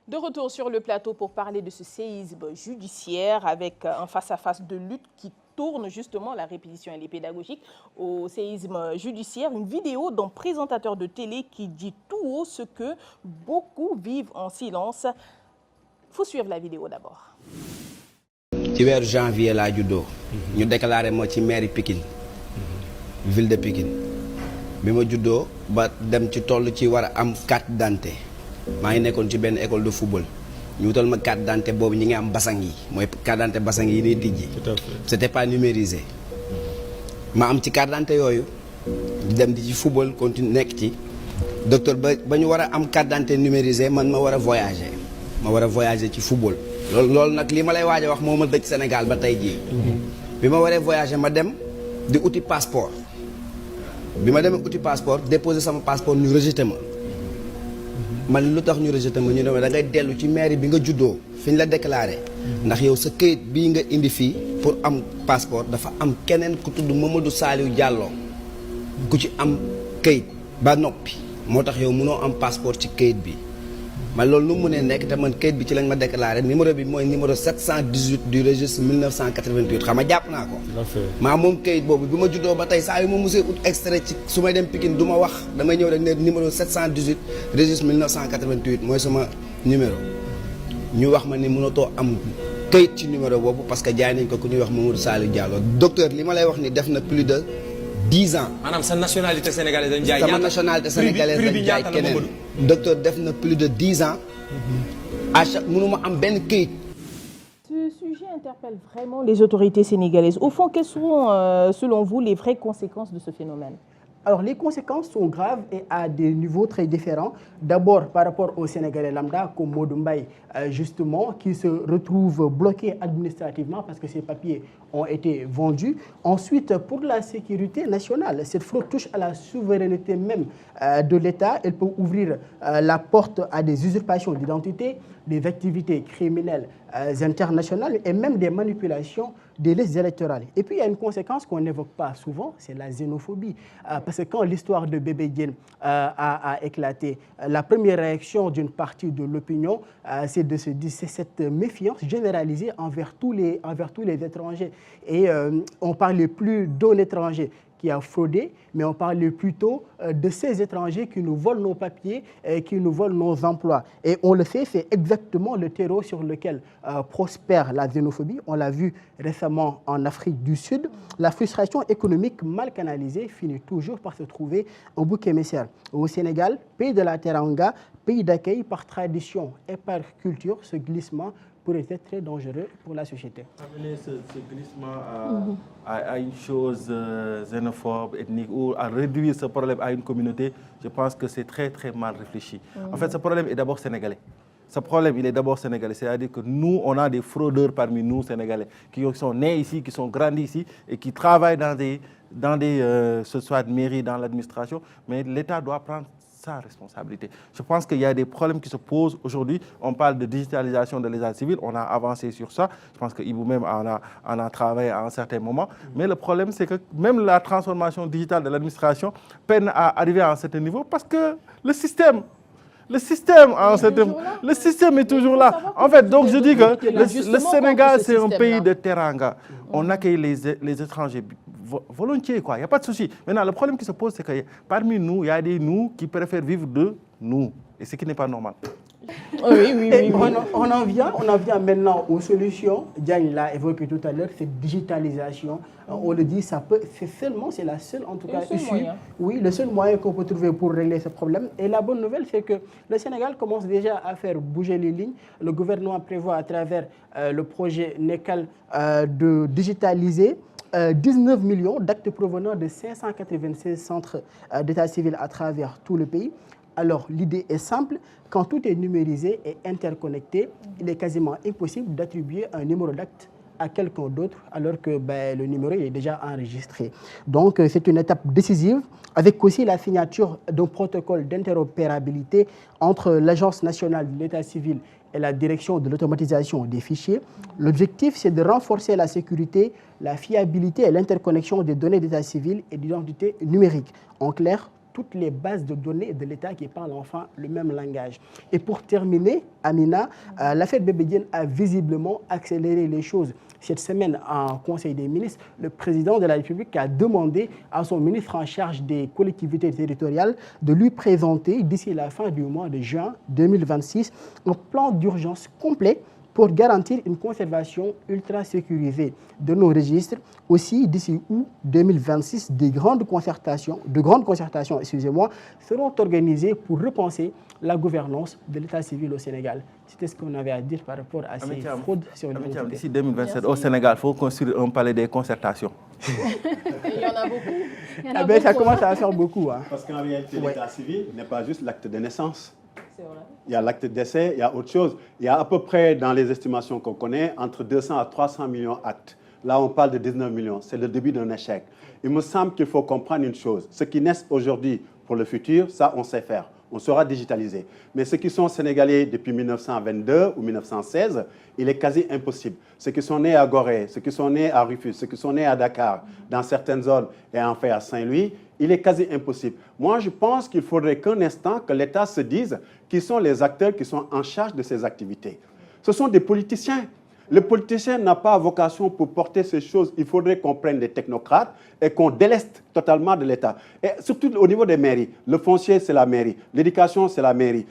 De retour sur le plateau pour parler de ce séisme judiciaire avec un face-à-face de lutte qui tourne justement, la répétition elle est pédagogique, au séisme judiciaire. Une vidéo d'un présentateur de télé qui dit tout haut ce que beaucoup vivent en silence. Il faut suivre la vidéo d'abord. ci weeru janvier laa juddoo ñu déclaré ma ci mairie Pikine ville de Pikine bi ma juddoo ba dem ci toll ci war a am carte d'identité maa ngi nekkoon ci benn école de football ñu wutal ma carte d'identité boobu ñi ngi am basang yi mooy carte d'identité basang yi nii tijji c'était pas numérisé ma am ci carte d'identité yooyu dem di ci football continue nekk ci docteur ba ñu war a am carte d'identité numérisé man ma war a voyager ci football loolu nag li ma lay waaj a wax moo ma dëj Sénégal ba tey jii bi ma waree voyager ma dem di uti passeport bi ma demee uti passeport déposer sama passeport ñu rejeté ma man lu tax ñu rejeté ma ñu ne ma da ngay dellu ci mairie bi nga juddoo fi ñu la déclaré ndax yow sa këyit bii nga indi fii pour am passeport dafa am keneen ku tudd Mamadou Saliou Diallo ku ci am këyit ba noppi moo tax yow mënoo am passeport ci këyit bi man loolu nu mu mënee nekk te man kayit bi ci lañ ma déclaré numéro bi mooy numéro 718 du registre 1988 xam nga jàpp naa ko. maa moom kayit boobu bi ma juddoo ba tey saa yu ma musee ut extrait ci su may dem Pikine du ma wax damay ñëw rek ne numéro 718 registre 1988 mooy sama numéro. ñu wax ma ni mënatoo am kayit ci numéro boobu parce que jaay nañ ko ku ñuy wax Mamadou Saliou Diallo docteur li ma lay wax ni def na plus de 10 ans. maanaam sa nationalité sénégalaise dañ jaay sama nationalité sénégalaise dañ jaay keneen. docteur def na plus de 10 ans. à chaque mënuma am benn këyit. Ce sujet interpelle vraiment les autorités sénégalaises. Au fond, quelles seront, selon vous, les vraies conséquences de ce phénomène? Alors, les conséquences sont graves et à des niveaux très différents. D'abord, par rapport aux Sénégalais lambda, comme Modou Mbaye, justement, qui se retrouvent bloqués administrativement parce que ces papiers ont été vendus. Ensuite, pour la sécurité nationale, cette fraude touche à la souveraineté même de l'État. Elle peut ouvrir la porte à des usurpations d'identité, des activités criminelles internationales et même des manipulations des listes électorales. Et puis, il y a une conséquence qu'on n'évoque pas souvent, c'est la xénophobie. Parce que quand l'histoire de Bébé Diène a éclaté, la première réaction d'une partie de l'opinion, c'est cette méfiance généralisée envers tous les étrangers. Et on ne parlait plus d'un étranger qui a fraudé, mais on parlait plutôt de ces étrangers qui nous volent nos papiers et qui nous volent nos emplois. Et on le sait, c'est exactement le terreau sur lequel prospère la xénophobie. On l'a vu récemment en Afrique du Sud. La frustration économique mal canalisée finit toujours par se trouver un bouc émissaire. Au Sénégal, pays de la Teranga, pays d'accueil par tradition et par culture, ce glissement pourrait être très dangereux pour la société. Amener ce glissement à une chose xénophobe, ethnique, ou à réduire ce problème à une communauté, je pense que c'est très très mal réfléchi. En fait, ce problème est d'abord sénégalais. Ce problème, il est d'abord sénégalais. C'est-à-dire que nous, on a des fraudeurs parmi nous, Sénégalais, qui sont nés ici, qui sont grandis ici et qui travaillent dans ce soit de mairie, dans l'administration. Mais l'État doit prendre sa responsabilité. Je pense qu'il y a des problèmes qui se posent aujourd'hui. On parle de digitalisation de l'état civil, on a avancé sur ça. Je pense que Ibou même en a travaillé à un certain moment. Mais le problème, c'est que même la transformation digitale de l'administration peine à arriver à un certain niveau parce que le système est toujours là. En fait, donc je dis que le Sénégal, c'est un pays de teranga. On accueille les étrangers volontiers, quoi. Il n'y a pas de souci. Maintenant, le problème qui se pose, c'est que parmi nous, il y a des nous qui préfèrent vivre de nous. Et ce qui n'est pas normal. Oui. On en vient maintenant aux solutions. Diagne l'a évoqué tout à l'heure, cette digitalisation. On le dit, c'est la seule, en tout cas, issue. Oui, le seul moyen qu'on peut trouver pour régler ce problème. Et la bonne nouvelle, c'est que le Sénégal commence déjà à faire bouger les lignes. Le gouvernement prévoit à travers le projet NECAL de digitaliser 19 millions d'actes provenant de 596 centres d'état civil à travers tout le pays. Alors, l'idée est simple. Quand tout est numérisé et interconnecté, il est quasiment impossible d'attribuer un numéro d'acte à quelqu'un d'autre alors que le numéro est déjà enregistré. Donc, c'est une étape décisive avec aussi la signature d'un protocole d'interopérabilité entre l'Agence nationale de l'état civil et la direction de l'automatisation des fichiers. L'objectif, c'est de renforcer la sécurité, la fiabilité et l'interconnexion des données d'état civil et d'identité numérique. En clair, toutes les bases de données de l'État qui parlent enfin le même langage. Et pour terminer, Amina, l'affaire Bébé Diène a visiblement accéléré les choses. Cette semaine, en Conseil des ministres, le président de la République a demandé à son ministre en charge des collectivités territoriales de lui présenter d'ici la fin du mois de juin 2026 un plan d'urgence complet pour garantir une conservation ultra sécurisée de nos registres. Aussi, d'ici août 2026, de grandes concertations, seront organisées pour repenser la gouvernance de l'état civil au Sénégal. C'était ce qu'on avait à dire par rapport à ces fraudes sur l'identité. D'ici 2027, au Sénégal, il faut construire un palais des concertations. Il y en a beaucoup. Ben, ça commence à faire beaucoup. Hein. Parce qu'en réalité, l'état civil n'est pas juste l'acte de naissance. C'est vrai. Il y a l'acte de décès, il y a autre chose. Il y a à peu près, dans les estimations qu'on connaît, entre 200 à 300 millions d'actes. Là, on parle de 19 millions. C'est le début d'un échec. Il me semble qu'il faut comprendre une chose. Ce qui naît aujourd'hui pour le futur, ça, on sait faire. On sera digitalisé. Mais ceux qui sont sénégalais depuis 1922 ou 1916, il est quasi impossible. Ceux qui sont nés à Gorée, ceux qui sont nés à Rufisque, ceux qui sont nés à Dakar, dans certaines zones, et en fait à Saint-Louis, il est quasi impossible. Moi, je pense qu'il faudrait qu'un instant que l'État se dise qui sont les acteurs qui sont en charge de ces activités. Ce sont des politiciens. Le politicien n'a pas vocation pour porter ces choses. Il faudrait qu'on prenne des technocrates et qu'on déleste totalement de l'État. Et surtout au niveau des mairies. Le foncier, c'est la mairie. L'éducation, c'est la mairie.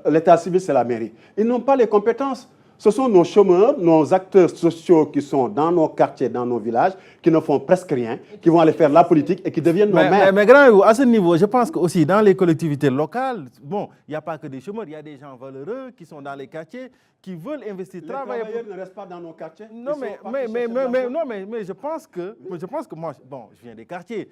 L'état civil, c'est la mairie. Ils n'ont pas les compétences. Ce sont nos chômeurs, nos acteurs sociaux qui sont dans nos quartiers, dans nos villages, qui ne font presque rien, qui vont aller faire la politique et qui deviennent nos maires. Mais grand, à ce niveau, je pense qu'aussi dans les collectivités locales, bon, il n'y a pas que des chômeurs, il y a des gens valeureux qui sont dans les quartiers, qui veulent investir, Les travailler. travailleurs ne restent pas dans nos quartiers. Non, mais je pense que moi, bon, je viens des quartiers.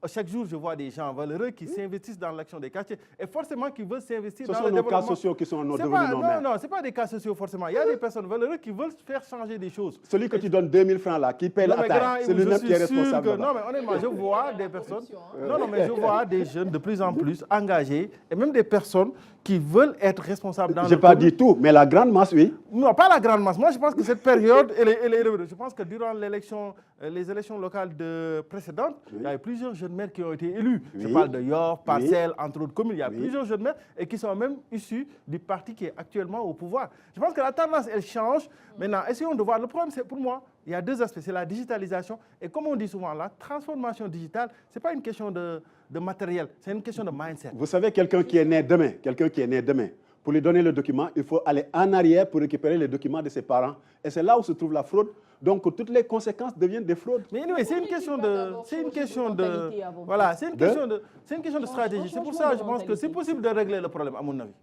Chaque jour, je vois des gens valeureux qui s'investissent dans l'action des quartiers et forcément qui veulent s'investir dans le développement. Ce sont nos cas sociaux qui sont devenus nos maires. Non, ce n'est pas des cas sociaux forcément. Il y a des personnes valeureuses qui veulent faire changer des choses. Celui que tu donnes 2000 francs là, qui paye la taille, c'est lui-même qui est responsable. Non, mais honnêtement, je vois des personnes. Non, mais je vois des jeunes de plus en plus engagés et même des personnes qui veulent être responsables dans le. Je n'ai pas dit tout, mais la grande masse, oui. Non, pas la grande masse. Moi, je pense que cette période, elle est revenue. Je pense que durant les élections locales précédentes, il y a eu plusieurs jeunes maires qui ont été élus. Oui. Je parle de York, Parcelles, entre autres communes. Il y a plusieurs jeunes maires et qui sont même issus du parti qui est actuellement au pouvoir. Je pense que la tendance, elle change. Maintenant, essayons de voir. Le problème, c'est pour moi, il y a deux aspects. C'est la digitalisation et comme on dit souvent, la transformation digitale, ce n'est pas une question de matériel, c'est une question de mindset. Vous savez, quelqu'un qui est né demain, pour lui donner le document, il faut aller en arrière pour récupérer les documents de ses parents. Et c'est là où se trouve la fraude. Donc, toutes les conséquences deviennent des fraudes. Mais anyway, c'est une question de stratégie. C'est pour ça, je pense que c'est possible de régler le problème, à mon avis.